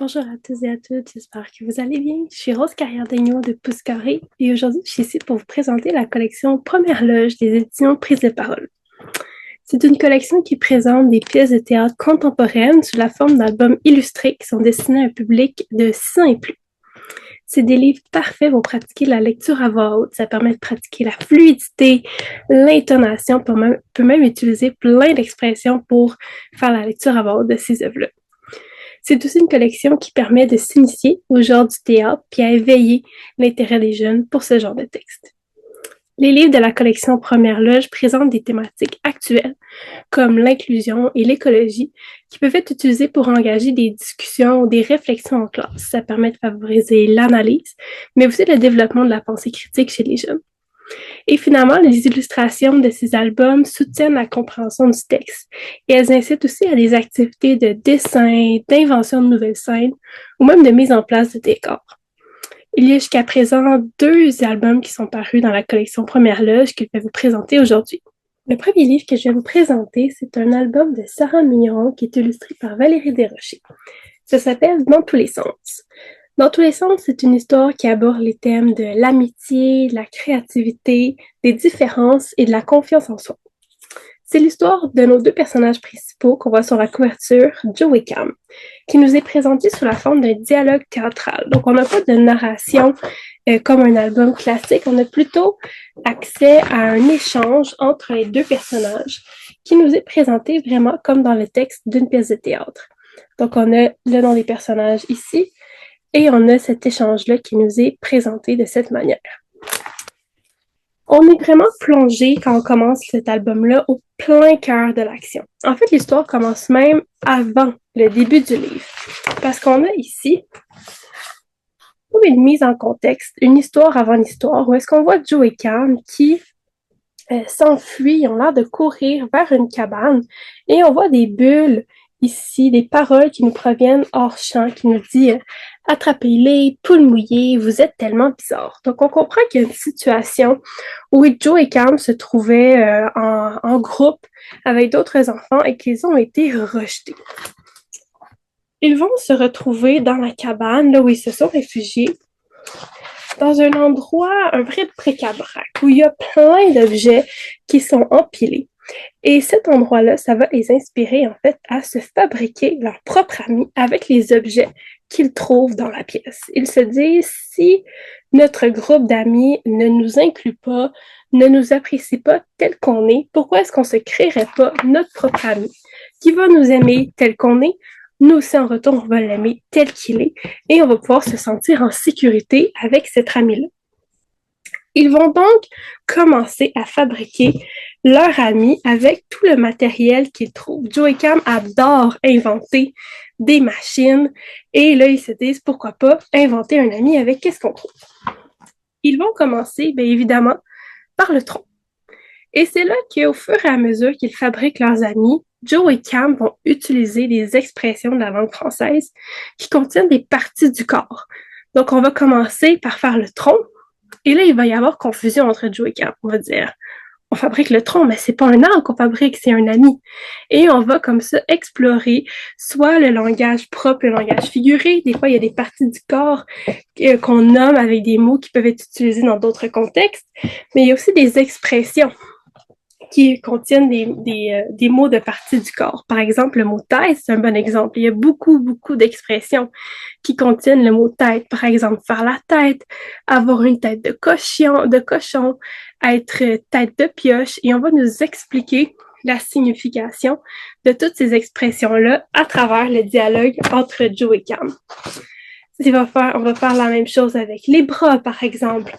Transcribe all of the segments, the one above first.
Bonjour à tous et à toutes, j'espère que vous allez bien. Je suis Rose Carrière-Daigneault de Pouce Carré et aujourd'hui je suis ici pour vous présenter la collection Première Loge des éditions Prise de Parole. C'est une collection qui présente des pièces de théâtre contemporaines sous la forme d'albums illustrés qui sont destinés à un public de 6 ans et plus. C'est des livres parfaits pour pratiquer la lecture à voix haute. Ça permet de pratiquer la fluidité, l'intonation, peut même utiliser plein d'expressions pour faire la lecture à voix haute de ces œuvres-là. C'est aussi une collection qui permet de s'initier au genre du théâtre puis à éveiller l'intérêt des jeunes pour ce genre de texte. Les livres de la collection Première Loge présentent des thématiques actuelles comme l'inclusion et l'écologie qui peuvent être utilisées pour engager des discussions ou des réflexions en classe. Ça permet de favoriser l'analyse, mais aussi le développement de la pensée critique chez les jeunes. Et finalement, les illustrations de ces albums soutiennent la compréhension du texte et elles incitent aussi à des activités de dessin, d'invention de nouvelles scènes ou même de mise en place de décors. Il y a jusqu'à présent 2 albums qui sont parus dans la collection Première Loge que je vais vous présenter aujourd'hui. Le premier livre que je vais vous présenter, c'est un album de Sarah Mignon qui est illustré par Valérie Desrochers. Ça s'appelle Dans tous les sens. Dans tous les sens, c'est une histoire qui aborde les thèmes de l'amitié, de la créativité, des différences et de la confiance en soi. C'est l'histoire de nos 2 personnages principaux qu'on voit sur la couverture, Joe et Cam, qui nous est présenté sous la forme d'un dialogue théâtral. Donc, on n'a pas de narration comme un album classique, on a plutôt accès à un échange entre les 2 personnages qui nous est présenté vraiment comme dans le texte d'une pièce de théâtre. Donc, on a le nom des personnages ici, et on a cet échange-là qui nous est présenté de cette manière. On est vraiment plongé quand on commence cet album-là au plein cœur de l'action. En fait, l'histoire commence même avant le début du livre, parce qu'on a ici une mise en contexte, une histoire avant l'histoire, où est-ce qu'on voit Joe et Cam qui s'enfuient, ils ont l'air de courir vers une cabane, et on voit des bulles ici, des paroles qui nous proviennent hors champ, qui nous disent attrapez-les, poules mouillées, vous êtes tellement bizarres. Donc, on comprend qu'il y a une situation où Joe et Cam se trouvaient en groupe avec d'autres enfants et qu'ils ont été rejetés. Ils vont se retrouver dans la cabane, là où ils se sont réfugiés, dans un endroit, un vrai bric-à-brac, où il y a plein d'objets qui sont empilés. Et cet endroit-là, ça va les inspirer en fait à se fabriquer leur propre ami avec les objets qu'ils trouvent dans la pièce. Ils se disent, si notre groupe d'amis ne nous inclut pas, ne nous apprécie pas tel qu'on est, pourquoi est-ce qu'on se créerait pas notre propre ami qui va nous aimer tel qu'on est? Nous aussi, en retour, on va l'aimer tel qu'il est et on va pouvoir se sentir en sécurité avec cet ami-là. Ils vont donc commencer à fabriquer leur ami avec tout le matériel qu'ils trouvent. Joe et Cam adorent inventer des machines et là, ils se disent pourquoi pas inventer un ami avec qu'est-ce qu'on trouve. Ils vont commencer, bien évidemment, par le tronc. Et c'est là qu'au fur et à mesure qu'ils fabriquent leurs amis, Joe et Cam vont utiliser des expressions de la langue française qui contiennent des parties du corps. Donc, on va commencer par faire le tronc. Et là, il va y avoir confusion entre Joe et Cam. On va dire, on fabrique le tronc, mais c'est pas un arbre qu'on fabrique, c'est un ami. Et on va comme ça explorer soit le langage propre, le langage figuré. Des fois, il y a des parties du corps qu'on nomme avec des mots qui peuvent être utilisés dans d'autres contextes. Mais il y a aussi des expressions qui contiennent des mots de parties du corps. Par exemple, le mot tête, c'est un bon exemple. Il y a beaucoup d'expressions qui contiennent le mot tête. Par exemple, faire la tête, avoir une tête de cochon, être tête de pioche. Et on va nous expliquer la signification de toutes ces expressions-là à travers le dialogue entre Joe et Cam. On va faire la même chose avec les bras, par exemple.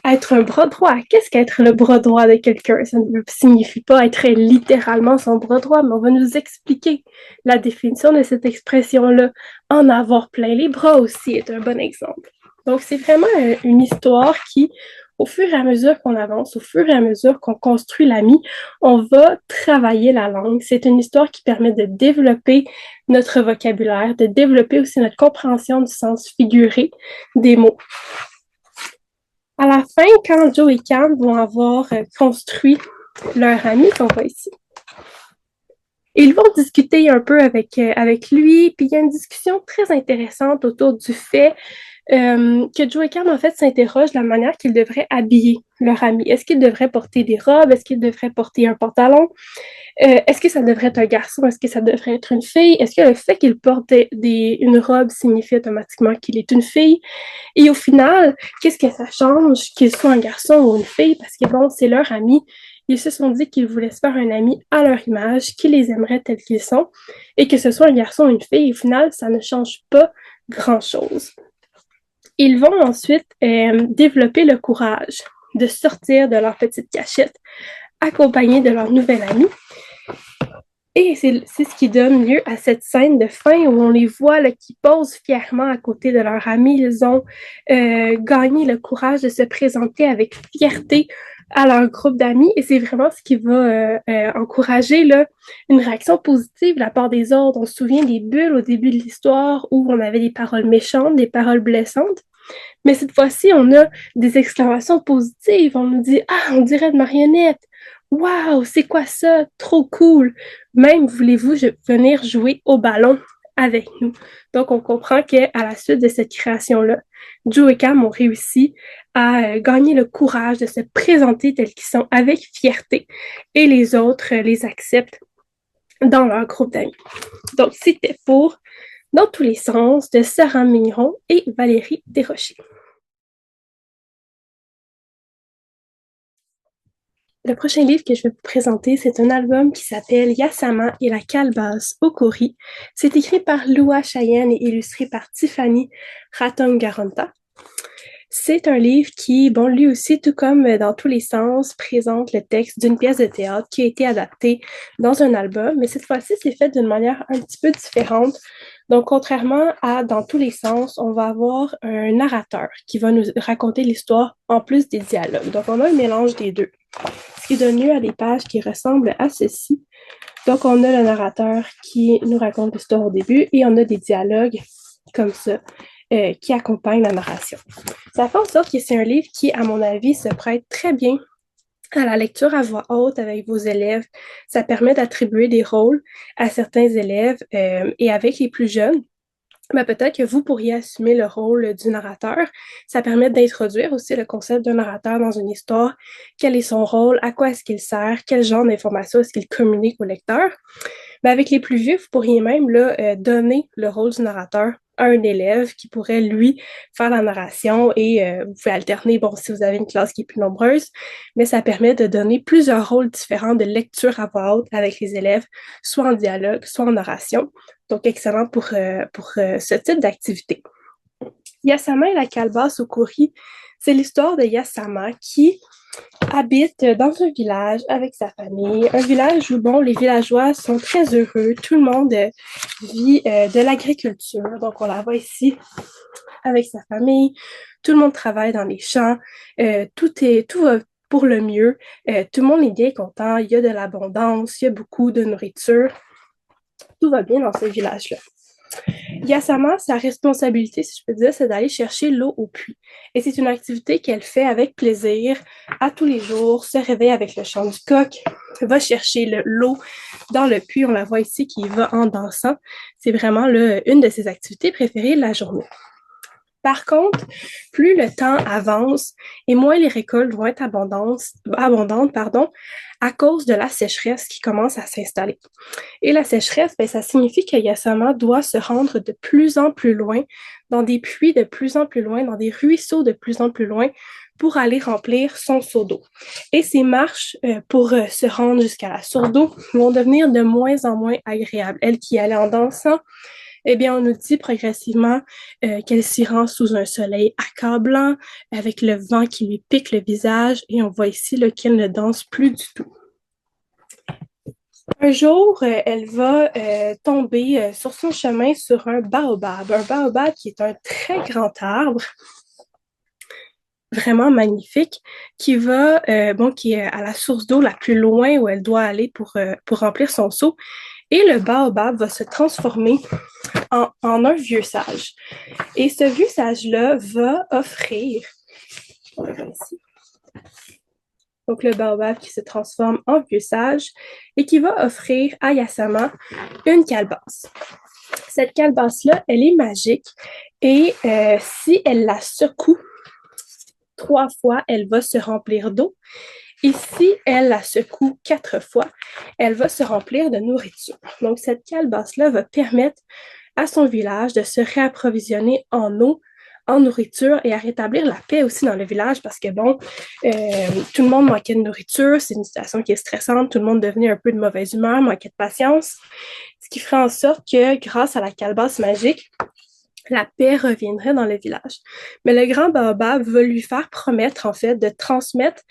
Être un bras droit. Qu'est-ce qu'être le bras droit de quelqu'un? Ça ne signifie pas être littéralement son bras droit, mais on va nous expliquer la définition de cette expression-là. En avoir plein les bras aussi est un bon exemple. Donc, c'est vraiment une histoire qui, au fur et à mesure qu'on avance, au fur et à mesure qu'on construit l'ami, on va travailler la langue. C'est une histoire qui permet de développer notre vocabulaire, de développer aussi notre compréhension du sens figuré des mots. À la fin, quand Joe et Cam vont avoir construit leur ami qu'on voit ici, Ils vont discuter un peu avec lui, puis il y a une discussion très intéressante autour du fait que Joe et Cam, en fait, s'interrogent de la manière qu'ils devraient habiller leur ami. Est-ce qu'ils devraient porter des robes? Est-ce qu'ils devraient porter un pantalon? Est-ce que ça devrait être un garçon? Est-ce que ça devrait être une fille? Est-ce que le fait qu'il porte une robe signifie automatiquement qu'il est une fille? Et au final, qu'est-ce que ça change qu'il soit un garçon ou une fille? Parce que bon, c'est leur ami. Ils se sont dit qu'ils voulaient se faire un ami à leur image, qu'ils les aimeraient tels qu'ils sont, et que ce soit un garçon ou une fille, au final, ça ne change pas grand-chose. Ils vont ensuite développer le courage de sortir de leur petite cachette, accompagnés de leur nouvel ami. Et c'est ce qui donne lieu à cette scène de fin où on les voit là, qui posent fièrement à côté de leur ami. Ils ont gagné le courage de se présenter avec fierté à leur groupe d'amis et c'est vraiment ce qui va encourager là, une réaction positive de la part des autres. On se souvient des bulles au début de l'histoire où on avait des paroles méchantes, des paroles blessantes. Mais cette fois-ci, on a des exclamations positives. On nous dit, ah, on dirait de marionnettes. Waouh, c'est quoi ça? Trop cool. Même voulez-vous venir jouer au ballon avec nous? Donc, on comprend qu'à la suite de cette création-là, Joe et Cam ont réussi à gagner le courage de se présenter tels qu'ils sont avec fierté et les autres les acceptent dans leur groupe d'amis. Donc, c'était pour Dans tous les sens de Sarah Mignon et Valérie Desrochers. Le prochain livre que je vais vous présenter, c'est un album qui s'appelle Yasama et la calebasse Okori. C'est écrit par Lua Cheyenne et illustré par Tiffany Ratongaranta. C'est un livre qui, bon, lui aussi, tout comme Dans tous les sens, présente le texte d'une pièce de théâtre qui a été adaptée dans un album, mais cette fois-ci, c'est fait d'une manière un petit peu différente. Donc, contrairement à Dans tous les sens, on va avoir un narrateur qui va nous raconter l'histoire en plus des dialogues. Donc, on a un mélange des deux, ce qui donne lieu à des pages qui ressemblent à ceci. Donc, on a le narrateur qui nous raconte l'histoire au début et on a des dialogues comme ça qui accompagnent la narration. Ça fait en sorte que c'est un livre qui, à mon avis, se prête très bien à la lecture à voix haute avec vos élèves. Ça permet d'attribuer des rôles à certains élèves et avec les plus jeunes. Ben, peut-être que vous pourriez assumer le rôle du narrateur. Ça permet d'introduire aussi le concept d'un narrateur dans une histoire. Quel est son rôle? À quoi est-ce qu'il sert? Quel genre d'informations est-ce qu'il communique au lecteur? Ben, avec les plus vieux, vous pourriez même là, donner le rôle du narrateur à un élève qui pourrait, lui, faire la narration et vous pouvez alterner, bon, si vous avez une classe qui est plus nombreuse, mais ça permet de donner plusieurs rôles différents de lecture à voix haute avec les élèves, soit en dialogue, soit en narration. Donc, excellent pour ce type d'activité. Yasama et la calebasse Okori, c'est l'histoire de Yasama qui habite dans un village avec sa famille. Un village où, bon, les villageois sont très heureux. Tout le monde vit de l'agriculture. Donc, on la voit ici avec sa famille. Tout le monde travaille dans les champs. Tout va pour le mieux. Tout le monde est bien content. Il y a de l'abondance. Il y a beaucoup de nourriture. Tout va bien dans ce village-là. Yasama, sa responsabilité, si je peux dire, c'est d'aller chercher l'eau au puits. Et c'est une activité qu'elle fait avec plaisir à tous les jours, se réveille avec le chant du coq, va chercher l'eau dans le puits. On la voit ici qui va en dansant. C'est vraiment une de ses activités préférées de la journée. Par contre, plus le temps avance et moins les récoltes vont être abondantes, à cause de la sécheresse qui commence à s'installer. Et la sécheresse, ben, ça signifie que Yasama doit se rendre de plus en plus loin, dans des puits de plus en plus loin, dans des ruisseaux de plus en plus loin, pour aller remplir son seau d'eau. Et ces marches pour se rendre jusqu'à la source d'eau vont devenir de moins en moins agréables. Elle qui allait en dansant, eh bien, on nous dit progressivement qu'elle s'y rend sous un soleil accablant, avec le vent qui lui pique le visage, et on voit ici qu'elle ne danse plus du tout. Un jour, elle va tomber sur son chemin sur un baobab qui est un très grand arbre, vraiment magnifique, qui qui est à la source d'eau la plus loin où elle doit aller pour remplir son seau. Et le baobab va se transformer en un vieux sage. Et ce vieux sage-là va offrir, on va voir ici, donc le baobab qui se transforme en vieux sage et qui va offrir à Yasama une calebasse. Cette calebasse-là, elle est magique et si elle la secoue 3 fois, elle va se remplir d'eau. Et si elle la secoue 4 fois, elle va se remplir de nourriture. Donc, cette calebasse-là va permettre à son village de se réapprovisionner en eau, en nourriture et à rétablir la paix aussi dans le village parce que, bon, tout le monde manquait de nourriture, c'est une situation qui est stressante, tout le monde devenait un peu de mauvaise humeur, manquait de patience, ce qui ferait en sorte que, grâce à la calebasse magique, la paix reviendrait dans le village. Mais le grand baobab va lui faire promettre, en fait, de transmettre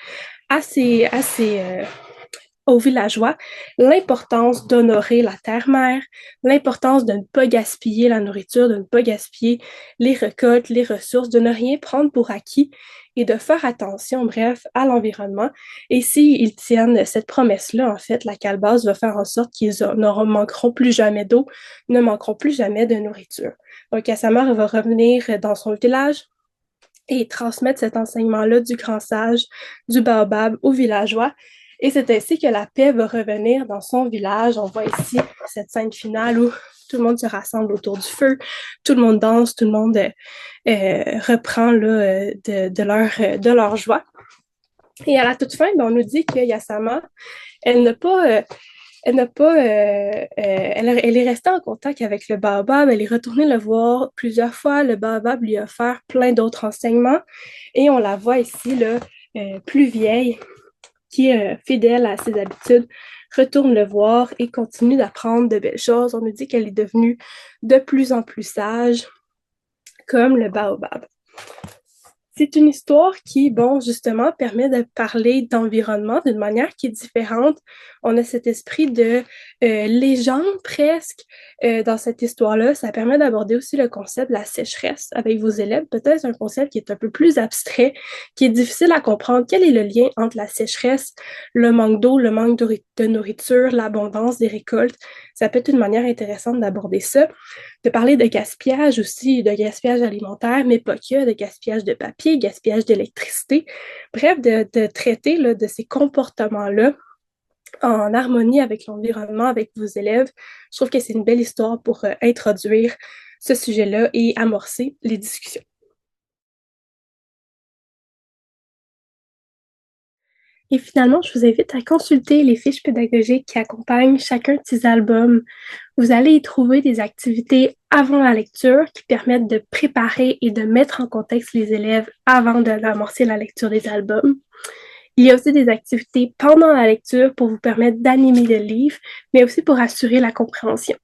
aux villageois l'importance d'honorer la terre-mère, l'importance de ne pas gaspiller la nourriture, de ne pas gaspiller les récoltes, les ressources, de ne rien prendre pour acquis et de faire attention, bref, à l'environnement. Et s'ils tiennent cette promesse-là, en fait, la calebasse va faire en sorte qu'ils ne manqueront plus jamais d'eau, ne manqueront plus jamais de nourriture. Donc, Assamar va revenir dans son village et transmettre cet enseignement-là du grand sage, du baobab aux villageois. Et c'est ainsi que la paix va revenir dans son village. On voit ici cette scène finale où tout le monde se rassemble autour du feu, tout le monde danse, tout le monde reprend là, de leur joie. Et à la toute fin, on nous dit que Yasama, elle n'a pas elle n'a pas, elle est restée en contact avec le baobab, elle est retournée le voir plusieurs fois. Le baobab lui a offert plein d'autres enseignements et on la voit ici, là, plus vieille, qui est fidèle à ses habitudes, retourne le voir et continue d'apprendre de belles choses. On nous dit qu'elle est devenue de plus en plus sage, comme le baobab. C'est une histoire qui, bon, justement, permet de parler d'environnement d'une manière qui est différente. On a cet esprit de légende presque dans cette histoire-là. Ça permet d'aborder aussi le concept de la sécheresse avec vos élèves. Peut-être un concept qui est un peu plus abstrait, qui est difficile à comprendre. Quel est le lien entre la sécheresse, le manque d'eau, le manque de nourriture, l'abondance des récoltes? Ça peut être une manière intéressante d'aborder ça. De parler de gaspillage aussi, de gaspillage alimentaire, mais pas que, de gaspillage de papier, gaspillage d'électricité. Bref, de traiter là, de ces comportements-là en harmonie avec l'environnement, avec vos élèves. Je trouve que c'est une belle histoire pour introduire ce sujet-là et amorcer les discussions. Et finalement, je vous invite à consulter les fiches pédagogiques qui accompagnent chacun de ces albums. Vous allez y trouver des activités avant la lecture qui permettent de préparer et de mettre en contexte les élèves avant d'amorcer la lecture des albums. Il y a aussi des activités pendant la lecture pour vous permettre d'animer le livre, mais aussi pour assurer la compréhension.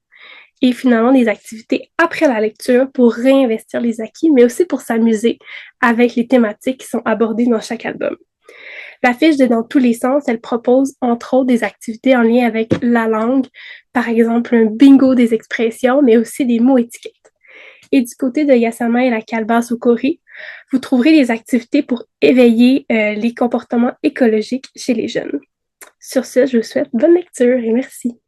Et finalement, des activités après la lecture pour réinvestir les acquis, mais aussi pour s'amuser avec les thématiques qui sont abordées dans chaque album. La fiche de Dans tous les sens, elle propose entre autres des activités en lien avec la langue, par exemple un bingo des expressions, mais aussi des mots étiquettes. Et du côté de Yasama et la calebasse au Kori, vous trouverez des activités pour éveiller les comportements écologiques chez les jeunes. Sur ce, je vous souhaite bonne lecture et merci.